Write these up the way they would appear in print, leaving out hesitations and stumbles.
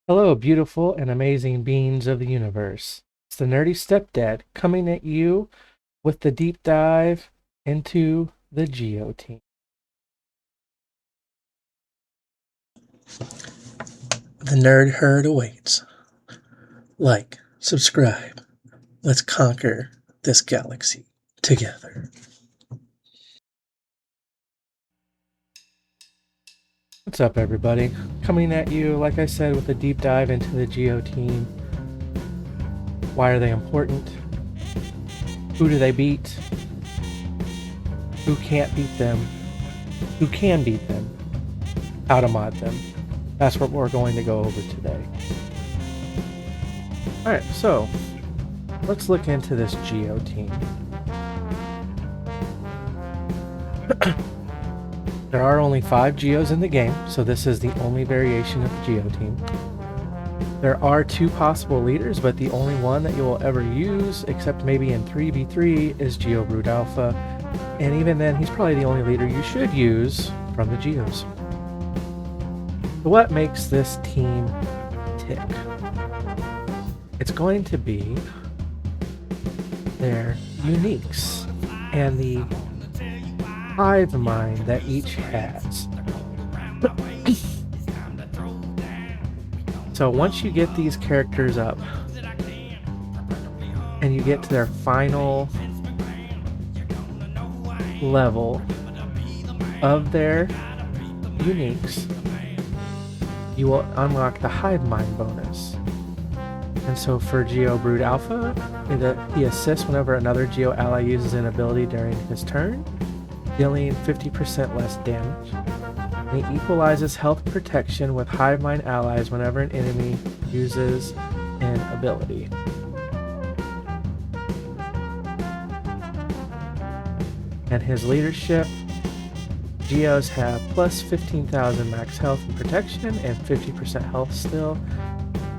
Hello, beautiful and amazing beings of the universe. It's the Nerdy Stepdad coming at you with the deep dive into the Geo team. The nerd herd awaits. Like, subscribe. Let's conquer this galaxy together. What's up, everybody? Coming at you, like I said, with a deep dive into the Geo team. Why are they important? Who do they beat? Who can't beat them? Who can beat them? How to mod them? That's what we're going to go over today. Alright, so let's look into this Geo team. There are only 5 Geos in the game, so this is the only variation of the Geo team. There are 2 possible leaders, but the only one that you will ever use, except maybe in 3v3, is Geo Brood Alpha, and even then he's probably the only leader you should use from the Geos. So what makes this team tick? It's going to be their uniques and the hive mind that each has. So once you get these characters up and you get to their final level of their uniques, you will unlock the hive mind bonus. And so for Geo Brood Alpha, he assists whenever another Geo ally uses an ability during his turn, dealing 50% less damage. And he equalizes health protection with hive mind allies whenever an enemy uses an ability. And his leadership, Geos have plus 15,000 max health and protection and 50% health still,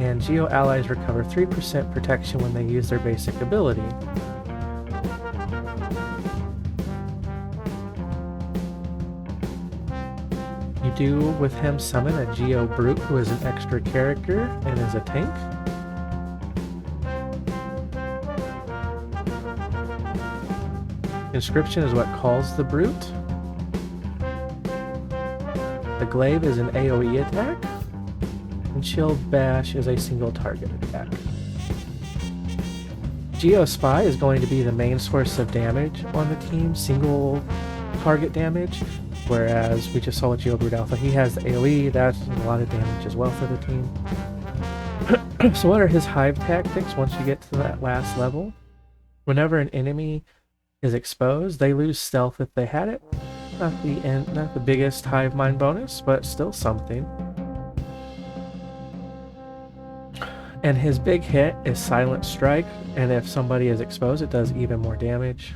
and Geo allies recover 3% protection when they use their basic ability. You do with him summon a Geo Brute who is an extra character and is a tank. Inscription is what calls the Brute. The Glaive is an AoE attack, and Shield Bash is a single target attack. Geo Spy is going to be the main source of damage on the team, single target damage, whereas we just saw with Geo Brood Alpha, he has the AoE, that's a lot of damage as well for the team. So what are his hive tactics once you get to that last level? Whenever an enemy is exposed, they lose stealth if they had it. Not the biggest hive mind bonus, but still something. And his big hit is Silent Strike, and if somebody is exposed, it does even more damage.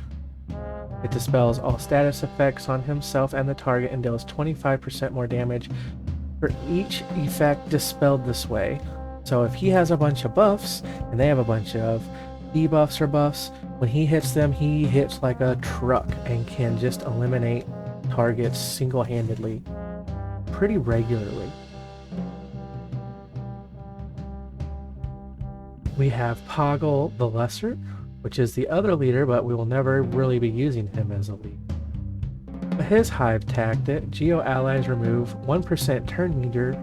It dispels all status effects on himself and the target and deals 25% more damage for each effect dispelled this way. So if he has a bunch of buffs, and they have a bunch of debuffs or buffs, when he hits them, he hits like a truck and can just eliminate targets single-handedly pretty regularly. We have Poggle the Lesser, which is the other leader, but we will never really be using him as a lead. His hive tactic, Geo allies remove 1% turn meter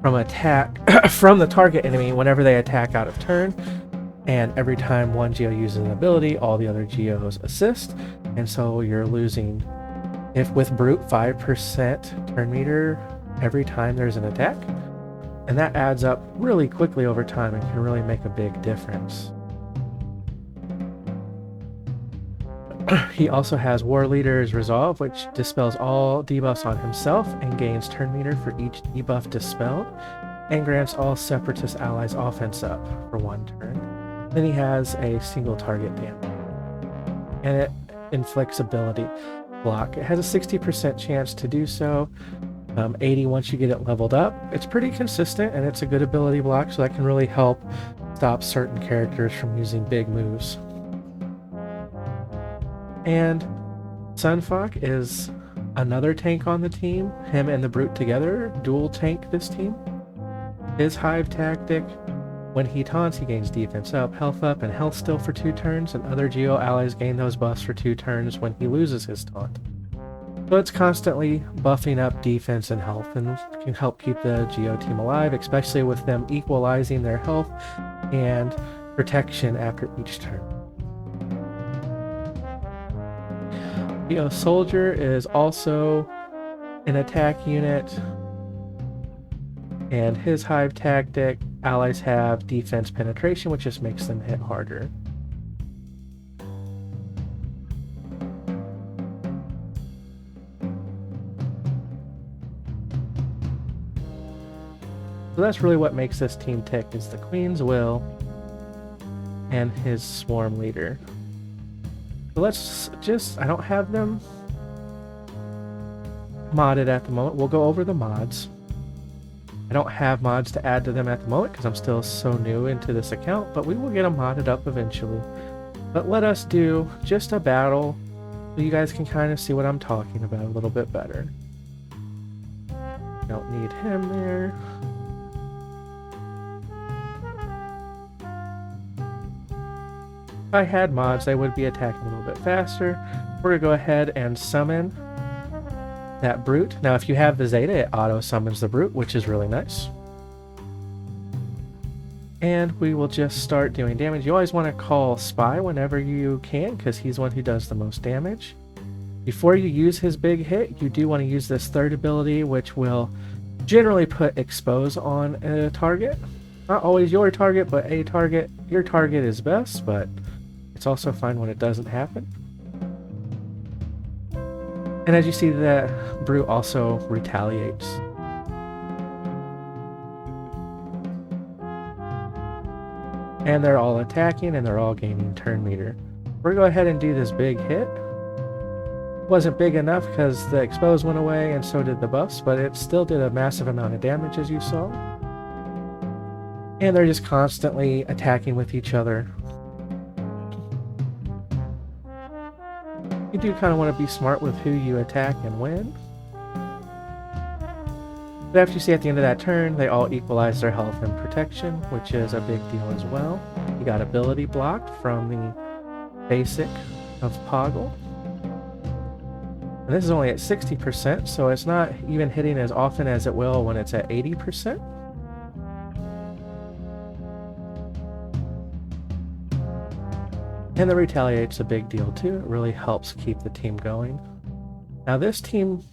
from attack from the target enemy whenever they attack out of turn, and every time one Geo uses an ability, all the other Geos assist, and so you're losing, if with Brute, 5% turn meter every time there's an attack, and that adds up really quickly over time and can really make a big difference. He also has War Leader's Resolve, which dispels all debuffs on himself and gains turn meter for each debuff dispelled, and grants all Separatist allies offense up for 1 turn. Then he has a single target damage, and it inflicts ability block. It has a 60% chance to do so, 80 once you get it leveled up. It's pretty consistent, and it's a good ability block, so that can really help stop certain characters from using big moves. And Sunfuck is another tank on the team. Him and the Brute together dual tank this team. His hive tactic, when he taunts, he gains defense up, and health still for 2 turns, and other Geo allies gain those buffs for 2 turns when he loses his taunt. So it's constantly buffing up defense and health, and can help keep the Geo team alive, especially with them equalizing their health and protection after each turn. Geo Soldier is also an attack unit, and his hive tactic, allies have defense penetration, which just makes them hit harder. So that's really what makes this team tick, is the Queen's Will and his Swarm Leader. So let's just, I don't have them modded at the moment. We'll go over the mods. I don't have mods to add to them at the moment because I'm still so new into this account, but we will get them modded up eventually. But let us do just a battle so you guys can kind of see what I'm talking about a little bit better. Don't need him there. If I had mods, they would be attacking a little bit faster. We're going to go ahead and summon that brute. Now, if you have the Zeta, it auto summons the brute, which is really nice. And we will just start doing damage. You always want to call Spy whenever you can, because he's the one who does the most damage. Before you use his big hit, you do want to use this third ability, which will generally put Expose on a target. Not always your target, but a target. Your target is best, but it's also fine when it doesn't happen. And as you see, the brute also retaliates. And they're all attacking, and they're all gaining turn meter. We're going to go ahead and do this big hit. Wasn't big enough because the expose went away, and so did the buffs, but it still did a massive amount of damage, as you saw. And they're just constantly attacking with each other. You do kind of want to be smart with who you attack and when. But after you see at the end of that turn, they all equalize their health and protection, which is a big deal as well. You got ability blocked from the basic of Poggle. And this is only at 60%, so it's not even hitting as often as it will when it's at 80%. And the retaliate's a big deal too. It really helps keep the team going. Now this team,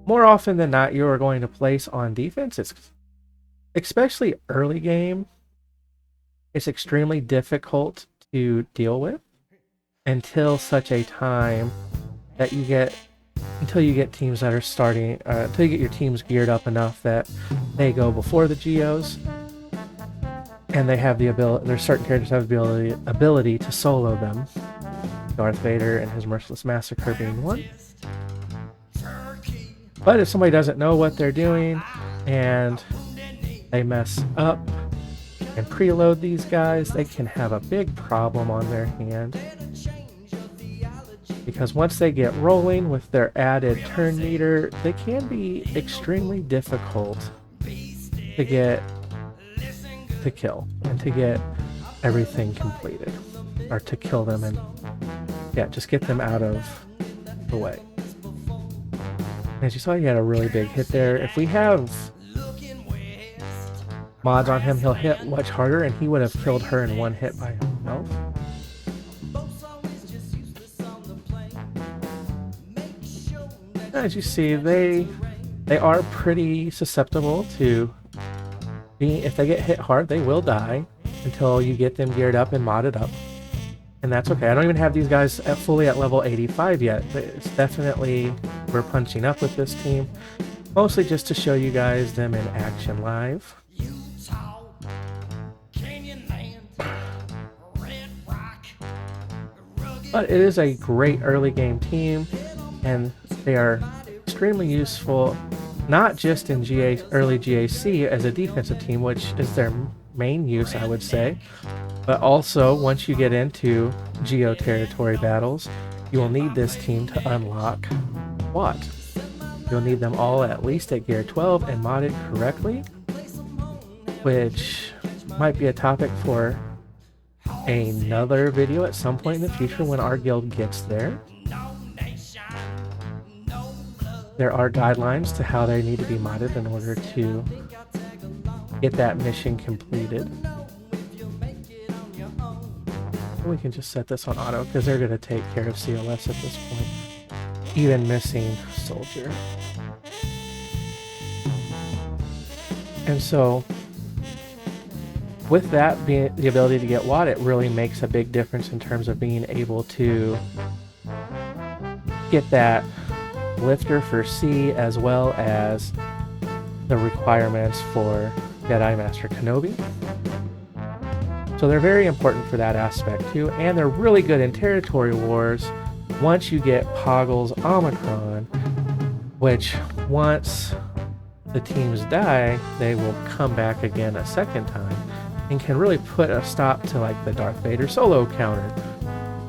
more often than not, you are going to place on defense. It's especially early game. It's extremely difficult to deal with until such a time that you get, until you get teams that are starting, until you get your teams geared up enough that they go before the Geos. And they have the ability, there's certain characters have the ability to solo them. Darth Vader and his Merciless Massacre being one. But if somebody doesn't know what they're doing and they mess up and preload these guys, they can have a big problem on their hand. Because once they get rolling with their added turn meter, they can be extremely difficult to get to kill and to get everything completed, or to kill them and just get them out of the way. As you saw, he had a really big hit there. If we have mods on him, he'll hit much harder, and he would have killed her in one hit by himself. As you see, they are pretty susceptible to if they get hit hard, they will die until you get them geared up and modded up. And that's okay. I don't even have these guys fully at level 85 yet, but it's definitely, we're punching up with this team. Mostly just to show you guys them in action live. But it is a great early game team, and they are extremely useful, not just in early GAC as a defensive team, which is their main use, I would say, but also once you get into Geo territory battles, you will need this team to unlock what? You'll need them all at least at gear 12 and modded correctly. which might be a topic for another video at some point in the future when our guild gets there. There are guidelines to how they need to be modded in order to get that mission completed. We can just set this on auto because they're going to take care of CLS at this point, even missing soldier. And so with that being the ability to get WAD, it really makes a big difference in terms of being able to get that lifter for C, as well as the requirements for Jedi Master Kenobi. So they're very important for that aspect too, and they're really good in territory wars once you get Poggle's Omicron, which once the teams die, they will come back again a second time and can really put a stop to like the Darth Vader solo counter,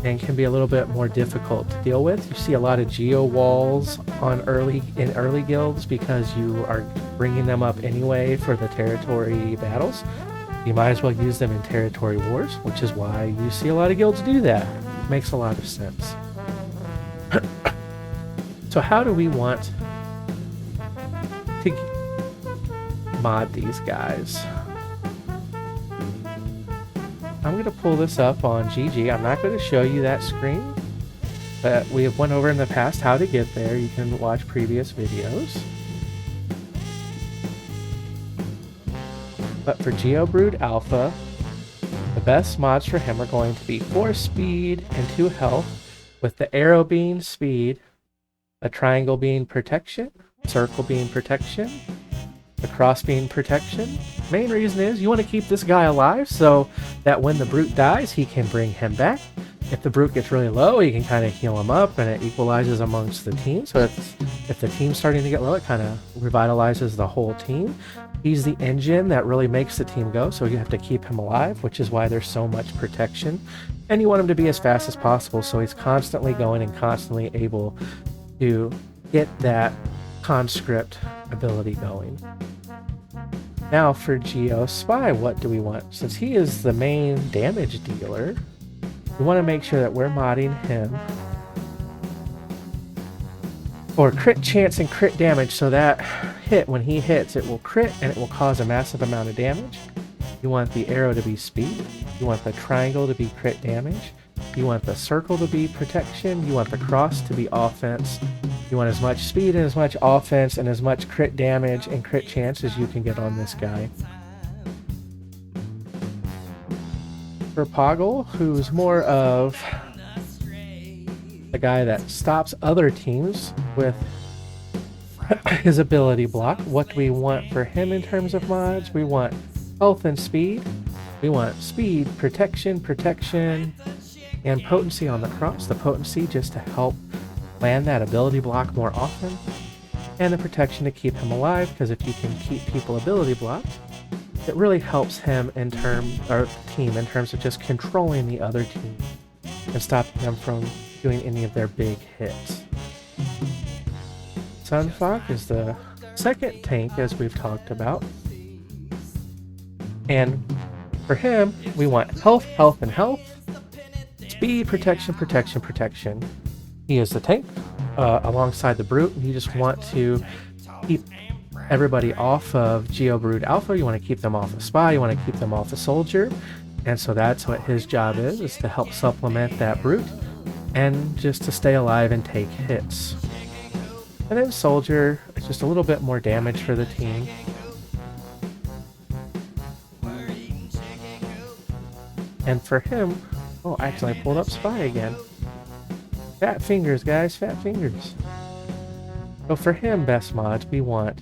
and can be a little bit more difficult to deal with. You see a lot of geo walls on early guilds because you are bringing them up anyway for the territory battles. You might as well use them in territory wars, which is why you see a lot of guilds do that. Makes a lot of sense. So how do we want to mod these guys? I'm going to pull this up on GG. I'm not going to show you that screen, but we have went over in the past how to get there. You can watch previous videos. But for Geobrood Alpha, the best mods for him are going to be 4 speed and 2 health, with the arrow being speed, a triangle being protection, circle being protection, the cross being protection. Main reason is you want to keep this guy alive so that when the brute dies, he can bring him back. If the brute gets really low, you can kind of heal him up, and it equalizes amongst the team. So if the team's starting to get low, it kind of revitalizes the whole team. He's the engine that really makes the team go, so you have to keep him alive, which is why there's so much protection. And you want him to be as fast as possible, so he's constantly going and constantly able to get that conscript ability going. Now for Geo Spy, what do we want? Since he is the main damage dealer, we want to make sure that we're modding him for crit chance and crit damage, so that hit, when he hits, it will crit and it will cause a massive amount of damage. You want the arrow to be speed. You want the triangle to be crit damage. You want the circle to be protection. You want the cross to be offense. You want as much speed and as much offense and as much crit damage and crit chance as you can get on this guy. For Poggle, who's more of a guy that stops other teams with his ability block, what do we want for him in terms of mods? We want health and speed. We want speed, protection, and potency on the cross. The potency just to help land that ability block more often, and the protection to keep him alive, because if you can keep people ability blocked, it really helps him in terms, or the team, in terms of just controlling the other team and stopping them from doing any of their big hits. Sunfuck is the second tank, as we've talked about, and for him we want health, health, and health, speed, protection. He is the tank alongside the brute. You just want to keep everybody off of Geobrood Alpha. You want to keep them off of Spy. You want to keep them off of Soldier. And so that's what his job is to help supplement that brute and just to stay alive and take hits. And then Soldier is just a little bit more damage for the team. And for him, oh, actually I pulled up Spy again. Fat fingers, guys, fat fingers. So for him, best mods, we want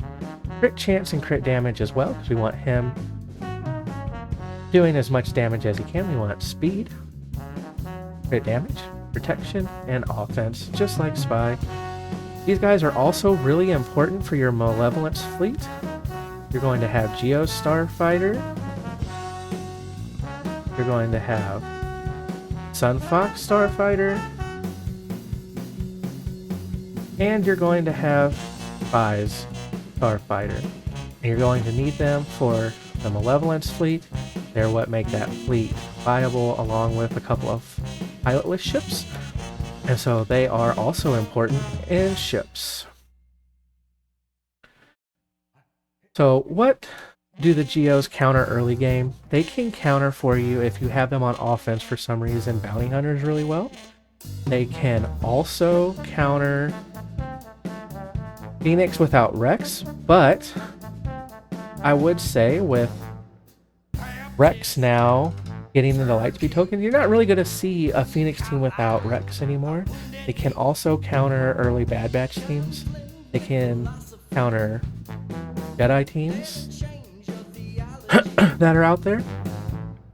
crit chance and crit damage as well, because we want him doing as much damage as he can. We want speed, crit damage, protection, and offense, just like Spy. These guys are also really important for your Malevolence fleet. You're going to have Geo Starfighter. You're going to have Sunfox Starfighter. And you're going to have Spy's Starfighter. And you're going to need them for the Malevolence fleet. They're what make that fleet viable, along with a couple of pilotless ships. And so they are also important in ships. So what do the Geos counter early game? They can counter for you if you have them on offense for some reason, bounty hunters really well. They can also counter Phoenix without Rex, but I would say with Rex now getting into Lightspeed token, you're not really going to see a Phoenix team without Rex anymore. They can also counter early Bad Batch teams. They can counter Jedi teams that are out there.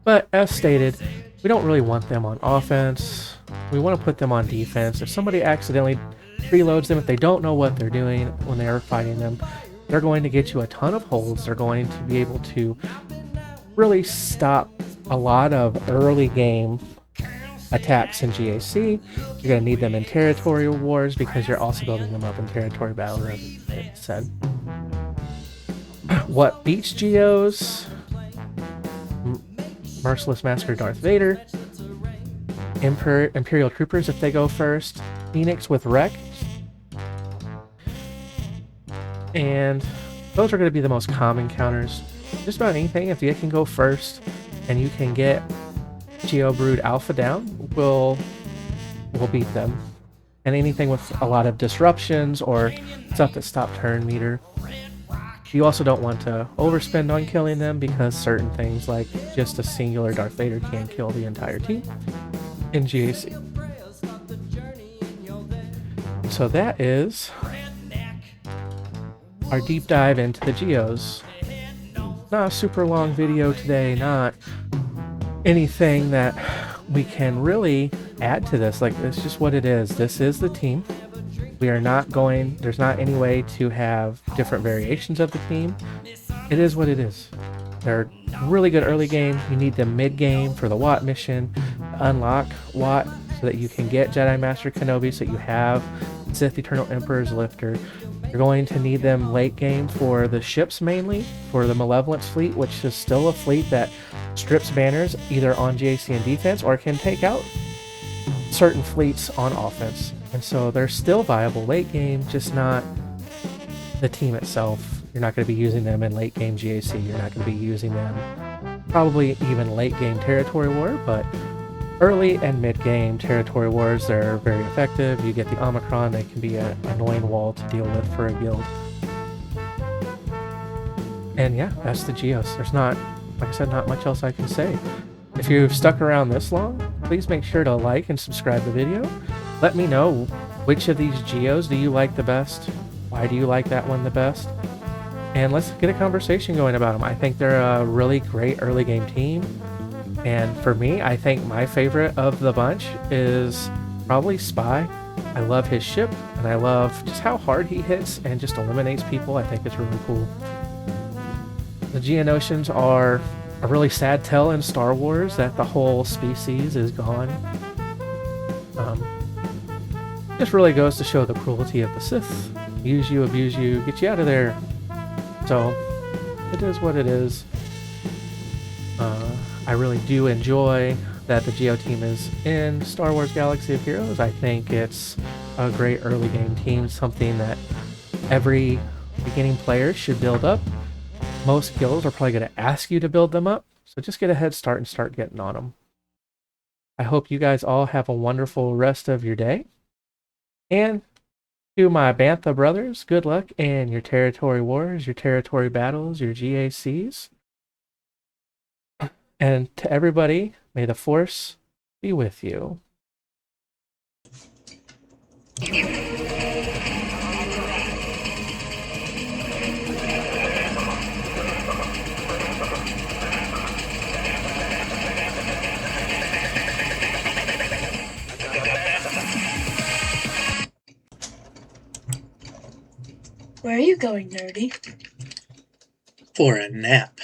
But as stated, we don't really want them on offense. We want to put them on defense. If somebody accidentally preloads them, if they don't know what they're doing when they are fighting them, they're going to get you a ton of holds. They're going to be able to really stop a lot of early game attacks in GAC. You're going to need them in territory wars because you're also building them up in territory battles, as I said. What beats Geos? Merciless Massacre Darth Vader. Imperial Troopers if they go first. Phoenix with Rex. And those are going to be the most common counters. Just about anything, if you can go first and you can get Geo Brood Alpha down, will beat them. And anything with a lot of disruptions or stuff that stop turn meter. You also don't want to overspend on killing them because certain things like just a singular Darth Vader can kill the entire team in GAC. So that is our deep dive into the Geos. Not a super long video today, not anything that we can really add to this. Like, it's just what it is. This is the team. We are not going, there's not any way to have different variations of the team. It is what it is. They're really good early game. You need them mid game for the Watt mission, unlock Watt so that you can get Jedi Master Kenobi, so you have Sith Eternal Emperor's Lifter. You're going to need them late game for the ships, mainly for the Malevolence fleet, which is still a fleet that strips banners either on GAC and defense or can take out certain fleets on offense. And so they're still viable late game, just not the team itself. You're not going to be using them in late game GAC. You're not going to be using them probably even late game territory war, but early and mid game territory wars, they're very effective. You get the Omicron, they can be an annoying wall to deal with for a guild. And yeah, that's the Geos. There's not, like I said, not much else I can say. If you've stuck around this long, please make sure to like and subscribe the video. Let me know which of these Geos do you like the best? Why do you like that one the best? And let's get a conversation going about them. I think they're a really great early game team. And for me, I think my favorite of the bunch is probably Spy. I love his ship, and I love just how hard he hits and just eliminates people. I think it's really cool. The Geonosians are a really sad tale in Star Wars that the whole species is gone. Just really goes to show the cruelty of the Sith. Use you, abuse you, get you out of there. So, it is what it is. I really do enjoy that the Geo team is in Star Wars Galaxy of Heroes. I think it's a great early game team, something that every beginning player should build up. Most guilds are probably going to ask you to build them up, so just get a head start and start getting on them. I hope you guys all have a wonderful rest of your day. And to my Bantha brothers, good luck in your territory wars, your territory battles, your GACs. And to everybody, may the Force be with you. Where are you going, nerdy? For a nap.